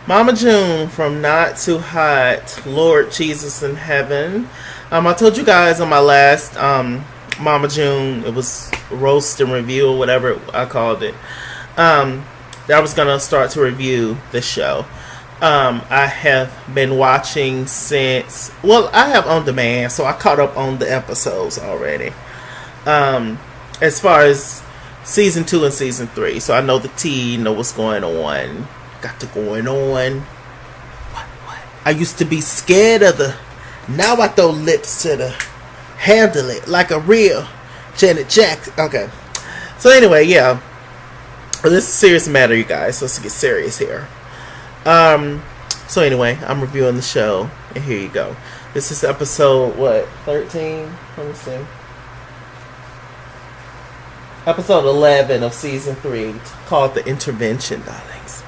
Mama June from Not Too Hot, Lord Jesus in Heaven. I told you guys on my last Mama June, it was roast and review or whatever I called it, that I was going to start to review the show. I have been watching since, well, I have on demand, so I caught up on the episodes already. As far as season 2 and season 3, so I know the tea, know what's going on. Got to going on. What? I used to be scared of the. Now I throw lips to the. Handle it like a real Janet Jackson. Okay. So anyway, yeah. Well, this is a serious matter, you guys. So let's get serious here. So anyway, I'm reviewing the show, and here you go. This is episode 13? Let me see. Episode 11 of season 3, called The Intervention, darlings.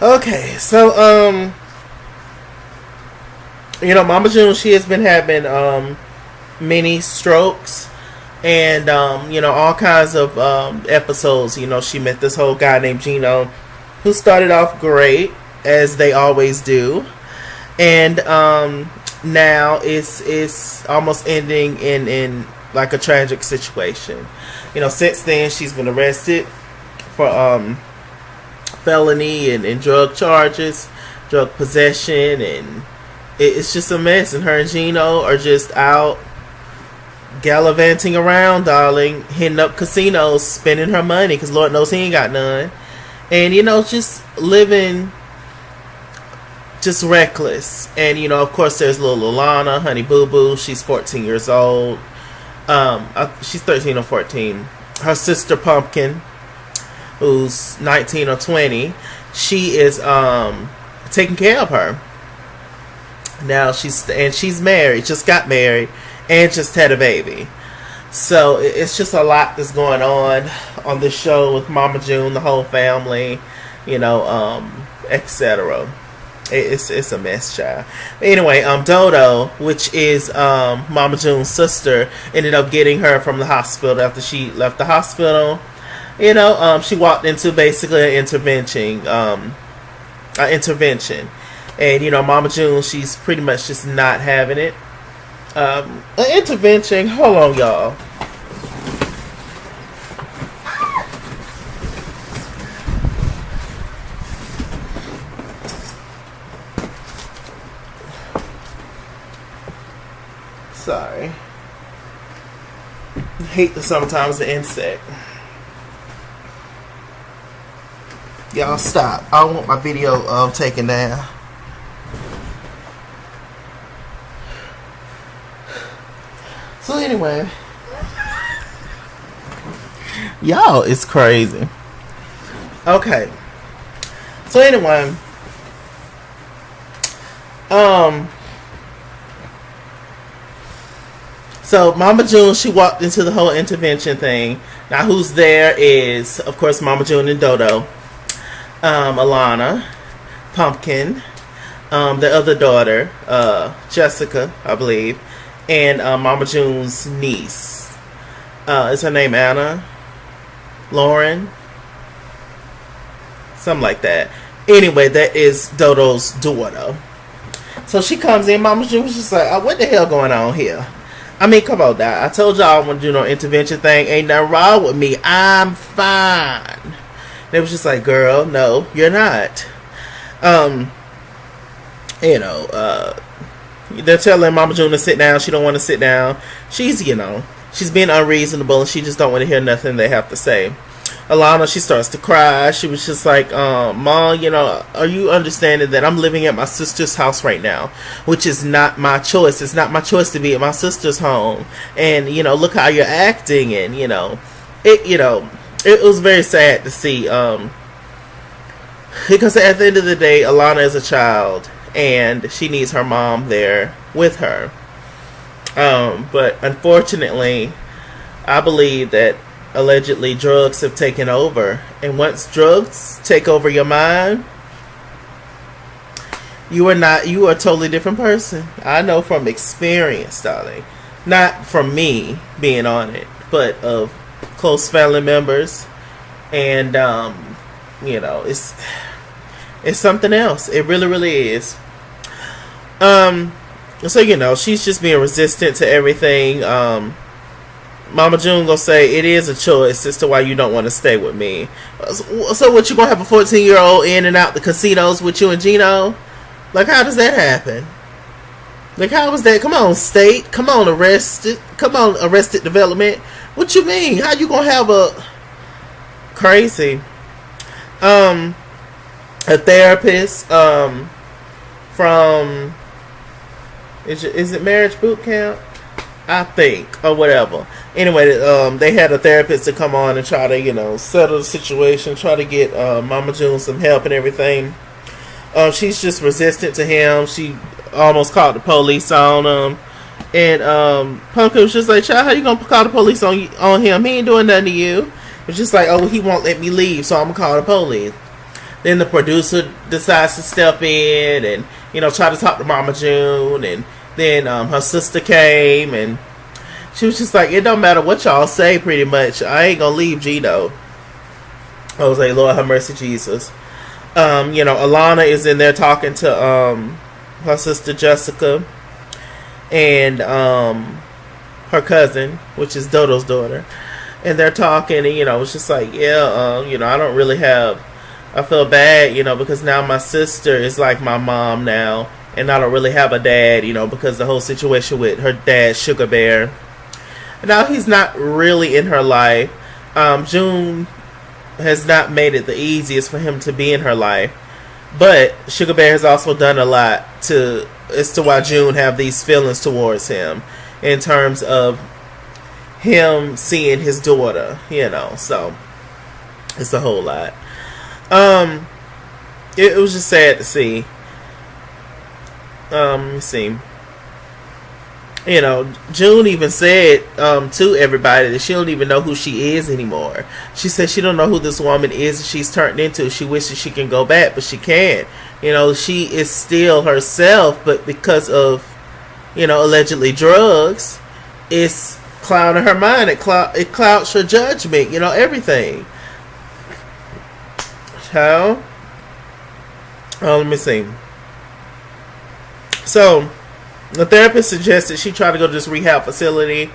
Okay, so Mama June, she has been having many strokes and all kinds of episodes. She met this whole guy named Gina, who started off great, as they always do, and now it's almost ending in like a tragic situation. Since then she's been arrested for felony and drug charges, drug possession, and it's just a mess. And her and Gino are just out gallivanting around, darling, hitting up casinos, spending her money, because Lord knows he ain't got none. And just living just reckless. And of course there's little Alana, honey boo boo. She's 14 years old. She's 13 or 14. Her sister Pumpkin, who's 19 or 20, she is taking care of her. Now she's married, just got married, and just had a baby. So it's just a lot that's going on this show with Mama June, the whole family, etc. It's a mess, child. Anyway, Dodo, which is Mama June's sister, ended up getting her from the hospital after she left the hospital. She walked into basically an intervention. And Mama June, she's pretty much just not having it. An intervention. Hold on, y'all. Sorry. I hate sometimes the insect. Y'all stop. I don't want my video taken down. So anyway, y'all, it's crazy. Okay. So anyway, so Mama June, she walked into the whole intervention thing. Now who's there is, of course, Mama June and Dodo, Alana, Pumpkin, the other daughter, Jessica, I believe, and Mama June's niece. Is her name Anna? Lauren? Something like that. Anyway, that is Dodo's daughter. So she comes in, Mama June was just like, what the hell going on here? I mean, come on, now. I told y'all I want to do no intervention thing. Ain't nothing wrong with me. I'm fine. They was just like, girl, no, you're not. They're telling Mama June to sit down. She don't want to sit down. She's being unreasonable, and she just don't want to hear nothing they have to say. Alana, she starts to cry. She was just like, Mom, are you understanding that I'm living at my sister's house right now, which is not my choice. It's not my choice to be at my sister's home. And, look how you're acting. And, it was very sad to see, because at the end of the day, Alana is a child, and she needs her mom there with her. But unfortunately, I believe that allegedly drugs have taken over, and once drugs take over your mind, you are a totally different person. I know from experience, darling, not from me being on it, but of close family members. And it's It's something else. It really, really is. So she's just being resistant to everything. Mama June gonna say it is a choice as to why you don't want to stay with me. So what, you gonna have a 14-year-old in and out the casinos with you and Gino? Like, how does that happen? Like, how was that? Come on, state. Come on, Arrested. Come on, Arrested Development. What you mean? How you gonna have a crazy a therapist from is it Marriage Boot Camp? I think, or whatever. Anyway, they had a therapist to come on and try to, settle the situation, try to get Mama June some help and everything. She's just resistant to him. She almost called the police on him. And Pumpkin was just like, child, how you gonna call the police on him? He ain't doing nothing to you. It's just like, oh, he won't let me leave, so I'm gonna call the police. Then the producer decides to step in and, try to talk to Mama June. And then her sister came and she was just like, it don't matter what y'all say, pretty much. I ain't gonna leave Gino. I was like, Lord have mercy, Jesus. Alana is in there talking to her sister Jessica and her cousin, which is Dodo's daughter. And they're talking and, it's just like, I don't really I feel bad, because now my sister is like my mom now. And I don't really have a dad, because the whole situation with her dad, Sugar Bear. Now, he's not really in her life. June has not made it the easiest for him to be in her life. But Sugar Bear has also done a lot as to why June have these feelings towards him. In terms of him seeing his daughter, So, it's a whole lot. It was just sad to see. Let me see. June even said to everybody that she don't even know who she is anymore. She said she don't know who this woman is that she's turned into. She wishes she can go back, but she can't. She is still herself, but because of, allegedly drugs, it's clouding her mind. It clouds her judgment. Everything. How? Oh, let me see. So, the therapist suggested she try to go to this rehab facility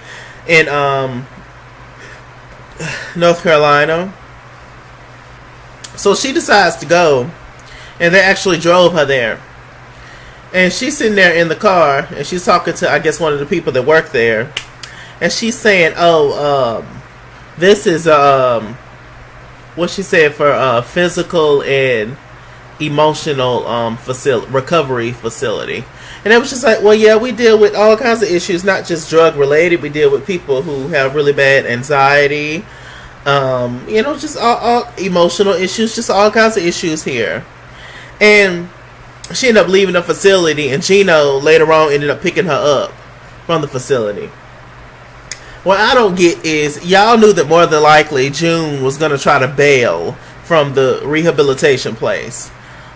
in North Carolina. So she decides to go, and they actually drove her there. And she's sitting there in the car, and she's talking to, I guess, one of the people that work there. And she's saying, this is, what she said for physical and emotional recovery facility. And it was just like, well, yeah, we deal with all kinds of issues, not just drug related. We deal with people who have really bad anxiety, just all emotional issues, just all kinds of issues here. And she ended up leaving the facility, and Gino later on ended up picking her up from the facility. What I don't get is, y'all knew that more than likely June was going to try to bail from the rehabilitation place.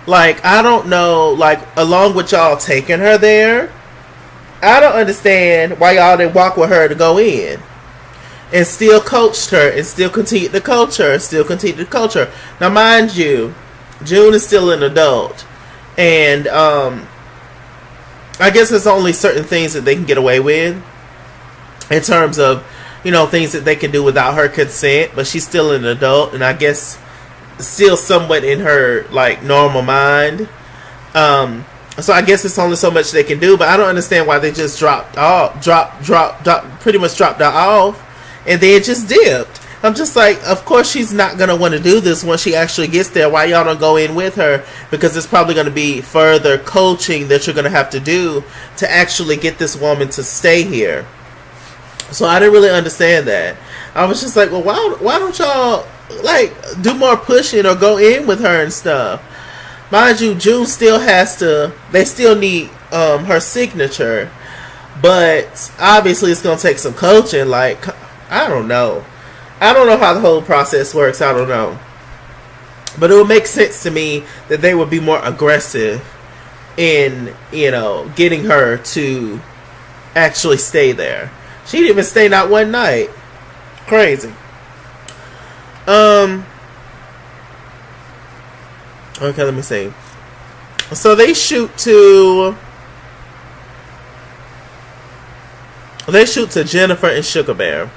Like, I don't know, like, along with y'all taking her there, I don't understand why y'all didn't walk with her to go in. And still coached her, and still continued to coach her, Now, mind you, June is still an adult. And, I guess there's only certain things that they can get away with. In terms of, things that they can do without her consent. But she's still an adult, and I guess still somewhat in her like normal mind. So I guess it's only so much they can do, but I don't understand why they just dropped pretty much dropped her off and then just dipped. I'm just like, of course she's not gonna want to do this once she actually gets there. Why y'all don't go in with her? Because it's probably gonna be further coaching that you're gonna have to do to actually get this woman to stay here. So I didn't really understand that. I was just like, well, why don't y'all like do more pushing or go in with her and stuff? Mind you, June still they still need her signature, but obviously it's gonna take some coaching. Like, I don't know how the whole process works. I don't know, but it would make sense to me that they would be more aggressive in getting her to actually stay there. She didn't even stay not one night. Crazy. Okay, let me see. So they shoot to Jennifer and Sugar Bear.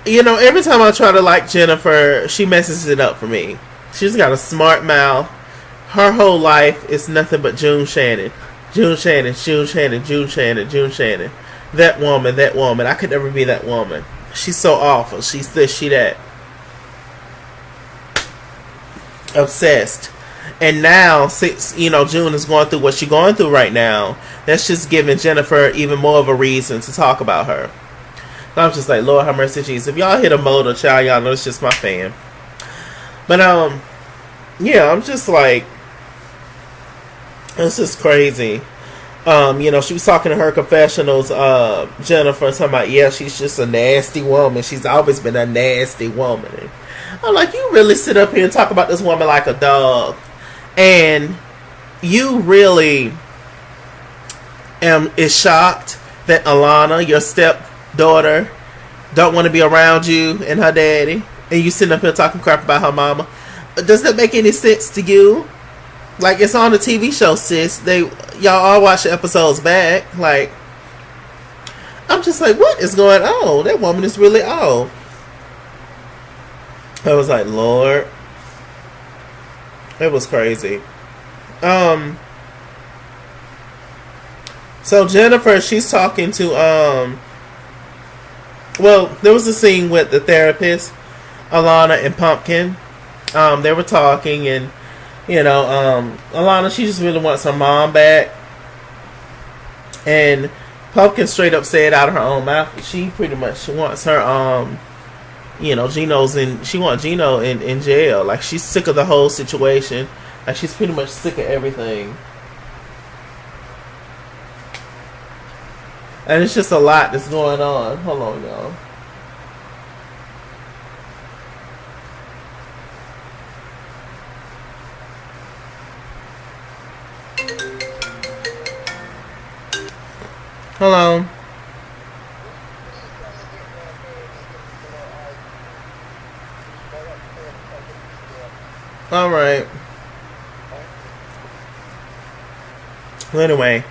You know, every time I try to like Jennifer, she messes it up for me. She's got a smart mouth. Her whole life is nothing but June Shannon. June Shannon, June Shannon, June Shannon, June Shannon. That woman, that woman. I could never be that woman. She's so awful. She's this, she that. Obsessed. And now, since, you know, June is going through what she's going through right now, that's just giving Jennifer even more of a reason to talk about her. I'm just like, Lord have mercy, Jesus. If y'all hit a motor, child, y'all know it's just my fan. But, yeah, I'm just like, this is crazy. You know, she was talking to her confessionals, Jennifer, talking about, yeah, she's just a nasty woman. She's always been a nasty woman. And I'm like, you really sit up here and talk about this woman like a dog. And you really is shocked that Alana, your stepdaughter, don't want to be around you and her daddy, and you sitting up here talking crap about her mama. Does that make any sense to you? Like, it's on a TV show, sis. Y'all all watch the episodes back. Like, I'm just like, what is going on? That woman is really old. I was like, Lord. It was crazy. So Jennifer, she's talking to, well, there was a scene with the therapist, Alana and Pumpkin. They were talking, and, you know, Alana, she just really wants her mom back. And Pumpkin straight up said out of her own mouth, she pretty much wants her, you know, she wants Gino in jail. Like, she's sick of the whole situation. Like, she's pretty much sick of everything. And it's just a lot that's going on. Hold on, y'all. Hello. All right. Well, anyway,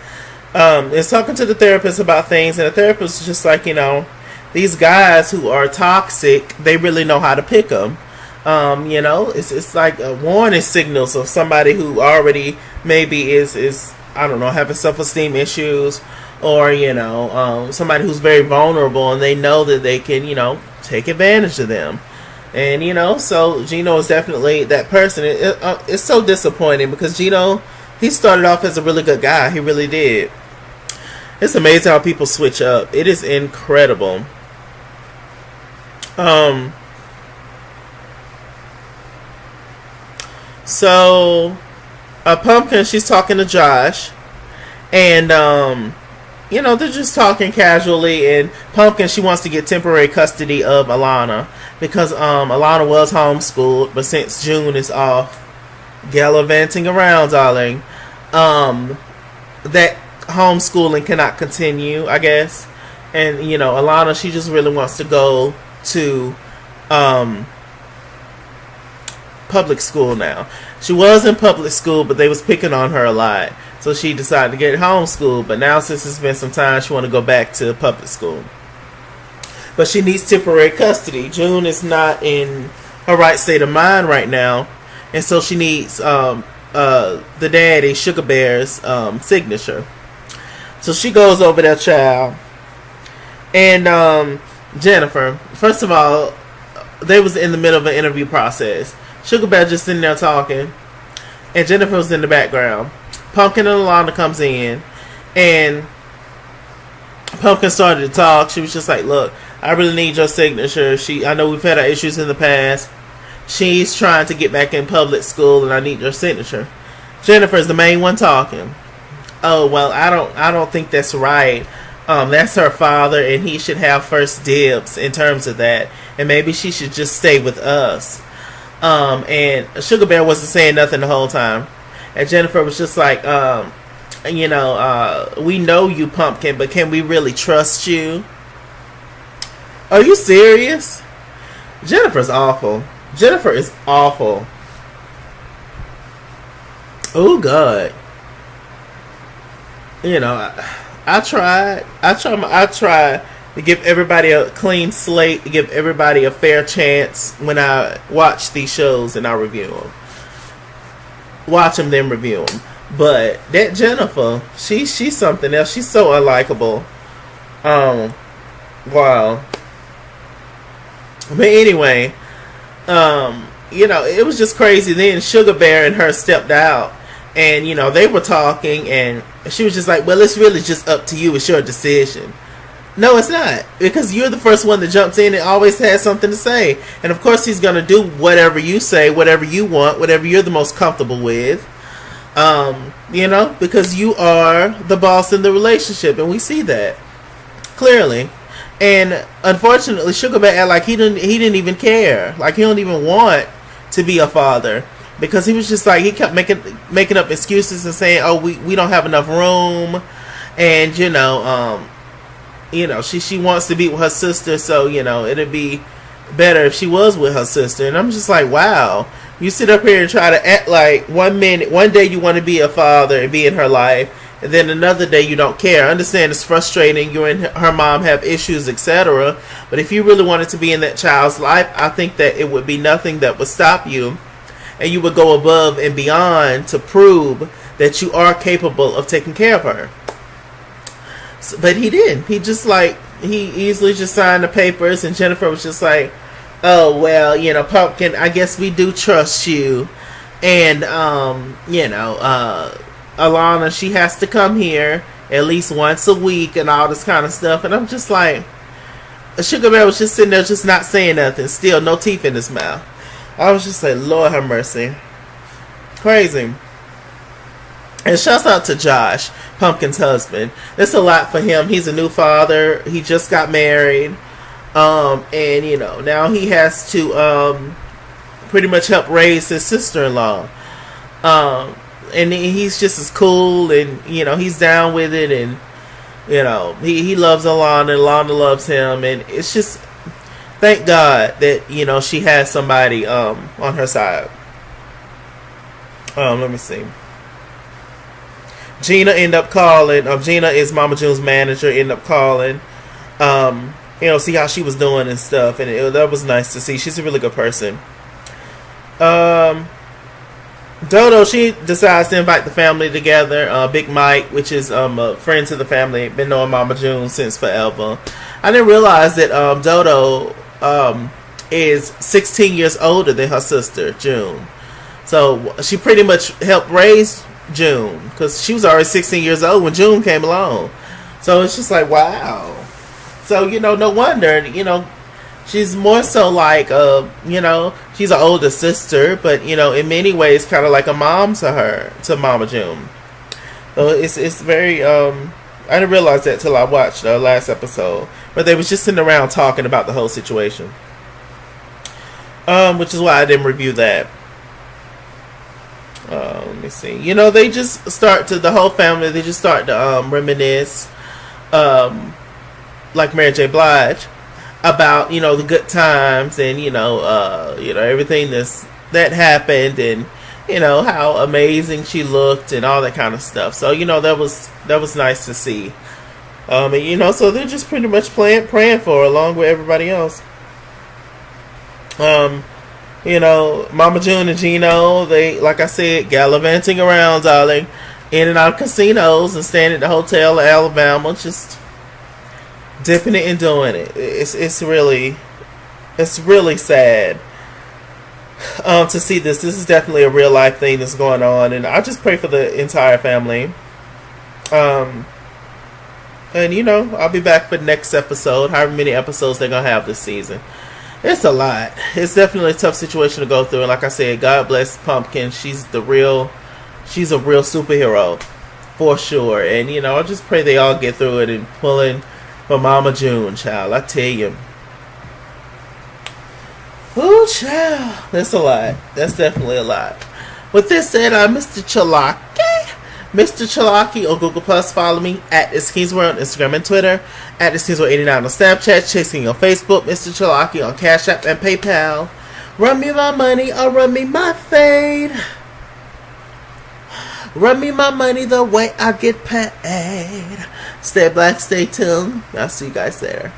it's talking to the therapist about things, and the therapist is just like, you know, these guys who are toxic, they really know how to pick them. You know, it's like warning signals of somebody who already maybe is I don't know, having self-esteem issues, or, you know, somebody who's very vulnerable, and they know that they can, you know, take advantage of them. And, you know, so Gino is definitely that person. It's so disappointing because Gino, he started off as a really good guy. He really did. It's amazing how people switch up. It is incredible. So, Pumpkin, she's talking to Josh. And, you know, they're just talking casually. And Pumpkin, she wants to get temporary custody of Alana. Because Alana was homeschooled. But since June is off gallivanting around, darling, that homeschooling cannot continue, I guess. And, you know, Alana, she just really wants to go to public school now. She was in public school, but they was picking on her a lot. So she decided to get homeschooled. But now, since it's been some time, she want to go back to public school. But she needs temporary custody. June is not in her right state of mind right now. And so she needs the daddy, Sugar Bear's signature. So she goes over there, child. And Jennifer, first of all, they was in the middle of an interview process. Sugar Bear just sitting there talking. And Jennifer was in the background. Pumpkin and Alana comes in. And Pumpkin started to talk. She was just like, look, I really need your signature. I know we've had our issues in the past. She's trying to get back in public school, and I need your signature. Jennifer's the main one talking. Oh, well, I don't think that's right. That's her father, and he should have first dibs in terms of that. And maybe she should just stay with us. And Sugar Bear wasn't saying nothing the whole time. And Jennifer was just like, you know, we know you, Pumpkin, but can we really trust you? Are you serious? Jennifer's awful. Jennifer is awful. Oh God. You know, I try to give everybody a clean slate, to give everybody a fair chance when I watch these shows and I review them. Watch them, then review them. But that Jennifer, she's something else. She's so unlikable. Wow. But anyway, you know, it was just crazy. Then Sugar Bear and her stepped out, and you know they were talking, and she was just like, "Well, it's really just up to you. It's your decision." No, it's not, because you're the first one that jumps in and always has something to say. And of course, he's gonna do whatever you say, whatever you want, whatever you're the most comfortable with. You know, because you are the boss in the relationship, and we see that clearly. And unfortunately, Sugar Bear act like he didn't even care, like he don't even want to be a father, because he was just like, he kept making up excuses and saying, "Oh, we don't have enough room," and you know, she wants to be with her sister, so you know it'd be better if she was with her sister. And I'm just like, wow. You sit up here and try to act like one day you want to be a father and be in her life, and then another day you don't care. I understand it's frustrating. You and her mom have issues, etc. But if you really wanted to be in that child's life, I think that it would be nothing that would stop you, and you would go above and beyond to prove that you are capable of taking care of her. So, but he didn't. He easily just signed the papers, and Jennifer was just like, "Oh, well, you know, Pumpkin, I guess we do trust you." And, you know, Alana, she has to come here at least once a week and all this kind of stuff. And I'm just like, Sugar Bear was just sitting there just not saying nothing. Still, no teeth in his mouth. I was just like, Lord have mercy. Crazy. And shouts out to Josh, Pumpkin's husband. It's a lot for him. He's a new father. He just got married. And you know, now he has to pretty much help raise his sister-in-law. And he's just as cool, and you know, he's down with it, and you know, he loves Alana, and Alana loves him, and it's just, thank God that, you know, she has somebody on her side. Let me see. Gina ended up calling. Gina is Mama June's manager. Ended up calling. You know, see how she was doing and stuff, and that was nice to see. She's a really good person. Dodo, she decides to invite the family together. Big Mike, which is a friend to the family, been knowing Mama June since forever. I didn't realize that Dodo is 16 years older than her sister June, so she pretty much helped raise June, because she was already 16 years old when June came along. So it's just like, wow. So, you know, no wonder, you know, she's more so like, you know, she's an older sister, but, you know, in many ways kind of like a mom to her, to Mama June. So it's very, I didn't realize that till I watched the last episode, where they was just sitting around talking about the whole situation. Which is why I didn't review that. Let me see. You know, they just start to, the whole family, they just start to reminisce, like Mary J. Blige, about, you know, the good times, and you know, everything that happened, and you know how amazing she looked and all that kind of stuff. So, you know, that was nice to see. And you know, so they're just pretty much praying for her along with everybody else. You know, Mama June and Gino, they, like I said, gallivanting around, darling, in and out of casinos and staying at the hotel in Alabama, just dipping it and doing it. It's really sad to see this. This is definitely a real life thing that's going on, and I just pray for the entire family. And you know, I'll be back for the next episode, however many episodes they're gonna have this season. It's a lot. It's definitely a tough situation to go through, and like I said, God bless Pumpkin. She's a real superhero for sure. And you know, I just pray they all get through it and pull in for Mama June, child. I tell you. Ooh, child. That's a lot. That's definitely a lot. With this said, I'm Mr. Chalaki. Mr. Chalaki on Google Plus. Follow me at It's Kingsworld on Instagram and Twitter. At It's Kingsworld89 on Snapchat. Chasing on Facebook. Mr. Chalaki on Cash App and PayPal. Run me my money or run me my fade. Run me my money the way I get paid. Stay black, stay tuned. I'll see you guys there.